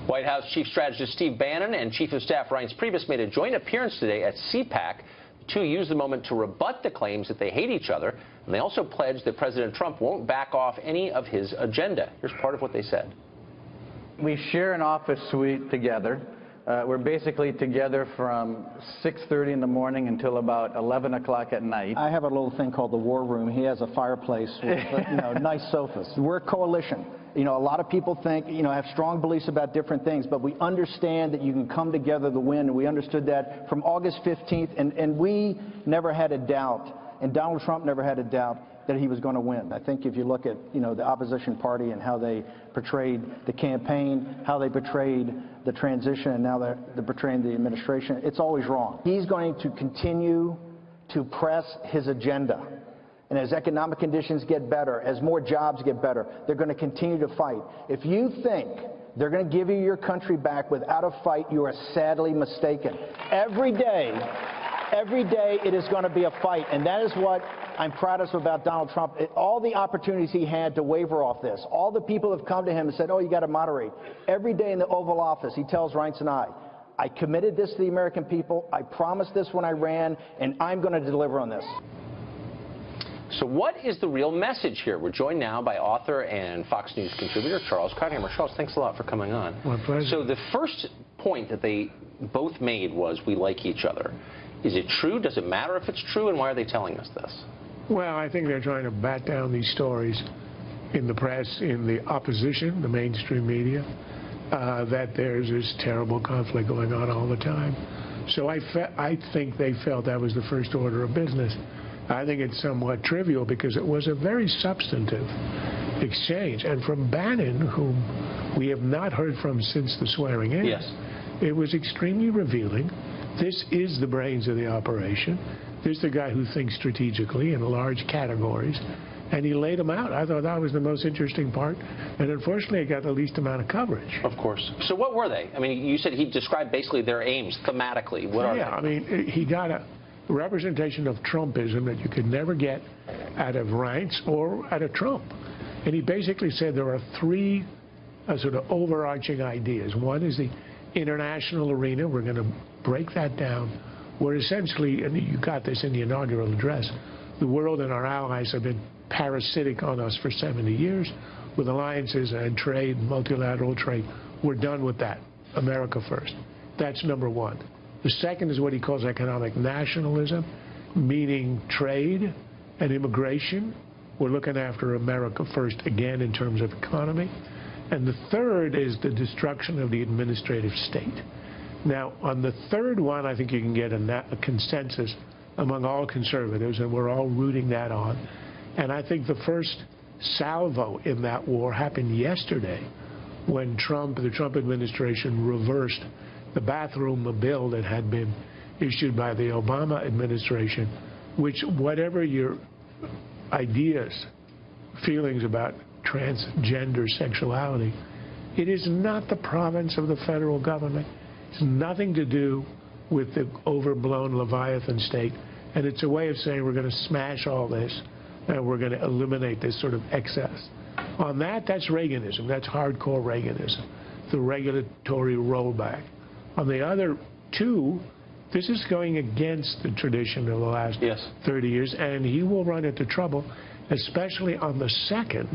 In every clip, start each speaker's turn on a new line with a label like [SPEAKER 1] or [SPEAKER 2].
[SPEAKER 1] White House Chief Strategist Steve Bannon and Chief of Staff Reince Priebus made a joint appearance today at CPAC. The two used the moment to rebut the claims that they hate each other, and they also pledged that President Trump won't back off any of his agenda. Here's part of what they said.
[SPEAKER 2] We share an office suite together. We're basically together from 6:30 in the morning until about 11 o'clock at night.
[SPEAKER 3] I have a little thing called the war room. He has a fireplace with nice sofas. We're a coalition. A lot of people think, have strong beliefs about different things, but we understand that you can come together to win, and we understood that from August 15th, and we never had a doubt, and Donald Trump never had a doubt that he was going to win. I think if you look at, the opposition party and how they portrayed the campaign, how they portrayed the transition, and now they're portraying the administration, it's always wrong. He's going to continue to press his agenda. And as economic conditions get better, as more jobs get better, they're going to continue to fight. If you think they're going to give you your country back without a fight, you are sadly mistaken. Every day it is going to be a fight, and that is what I'm proudest about Donald Trump. All the opportunities he had to waver off this, all the people have come to him and said, oh, you got to moderate. Every day in the Oval Office, he tells Reince and I committed this to the American people, I promised this when I ran, and I'm going to deliver on this.
[SPEAKER 1] So what is the real message here? We're joined now by author and Fox News contributor Charles Krauthammer. Charles, thanks a lot for coming on.
[SPEAKER 4] My pleasure.
[SPEAKER 1] So the first point that they both made was we like each other. Is it true? Does it matter if it's true? And why are they telling us this?
[SPEAKER 4] Well, I think they're trying to bat down these stories in the press, in the opposition, the mainstream media, that there's this terrible conflict going on all the time. So I think they felt that was the first order of business. I think it's somewhat trivial because it was a very substantive exchange. And from Bannon, whom we have not heard from since the swearing in,
[SPEAKER 1] yes,
[SPEAKER 4] it was extremely revealing. This is the brains of the operation. This is the guy who thinks strategically in large categories. And he laid them out. I thought that was the most interesting part. And unfortunately, it got the least amount of coverage.
[SPEAKER 1] Of course. So what were they? I mean, you said he described basically their aims thematically. What are they?
[SPEAKER 4] Yeah, I mean, he got a representation of Trumpism that you could never get out of Reince or out of Trump. And he basically said there are three sort of overarching ideas. One is the international arena. We're going to break that down. We're essentially, and you got this in the inaugural address, the world and our allies have been parasitic on us for 70 years with alliances and trade, multilateral trade. We're done with that. America first. That's number one. The second is what he calls economic nationalism, meaning trade and immigration. We're looking after America first again in terms of economy. And the third is the destruction of the administrative state. Now, on the third one, I think you can get a consensus among all conservatives, and we're all rooting that on. And I think the first salvo in that war happened yesterday when the Trump administration reversed the bathroom bill that had been issued by the Obama administration, which whatever your ideas, feelings about transgender sexuality, it is not the province of the federal government. It's nothing to do with the overblown Leviathan state. And it's a way of saying we're going to smash all this and we're going to eliminate this sort of excess. On that, that's Reaganism. That's hardcore Reaganism, the regulatory rollback. On the other two, this is going against the tradition of the last 30 years, and he will run into trouble, especially on the second,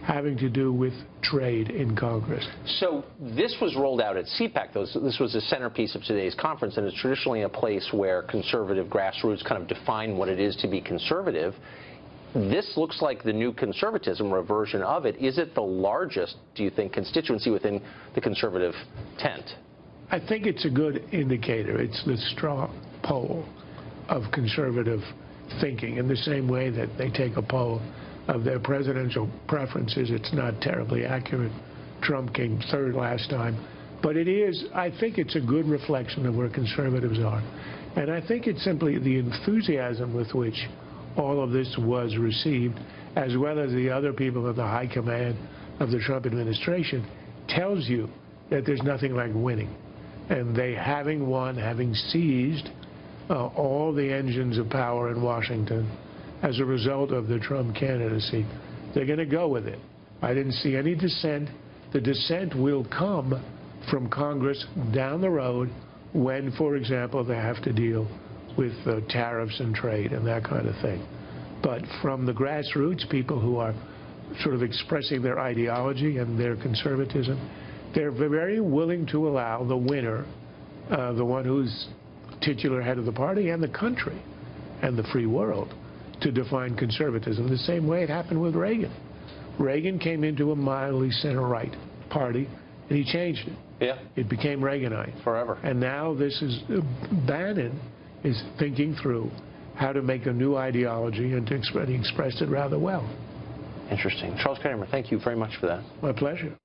[SPEAKER 4] having to do with trade in Congress.
[SPEAKER 1] So this was rolled out at CPAC, though. So this was a centerpiece of today's conference, and it's traditionally a place where conservative grassroots kind of define what it is to be conservative. This looks like the new conservatism, or a version of it. Is it the largest, do you think, constituency within the conservative tent?
[SPEAKER 4] I think it's a good indicator. It's the straw poll of conservative thinking, in the same way that they take a poll of their presidential preferences. It's not terribly accurate. Trump came third last time. But it is, I think it's a good reflection of where conservatives are. And I think it's simply the enthusiasm with which all of this was received, as well as the other people at the high command of the Trump administration, tells you that there's nothing like winning. And they, having won, having seized all the engines of power in Washington as a result of the Trump candidacy, they're going to go with it. I didn't see any dissent. The dissent will come from Congress down the road when, for example, they have to deal with tariffs and trade and that kind of thing. But from the grassroots, people who are sort of expressing their ideology and their conservatism, they're very willing to allow the winner, the one who's titular head of the party and the country and the free world, to define conservatism the same way it happened with Reagan. Reagan came into a mildly center-right party, and he changed it.
[SPEAKER 1] Yeah.
[SPEAKER 4] It became Reaganite.
[SPEAKER 1] Forever.
[SPEAKER 4] And now this is, Bannon is thinking through how to make a new ideology, and he expressed it rather well.
[SPEAKER 1] Interesting. Charles Krauthammer, thank you very much for that.
[SPEAKER 4] My pleasure.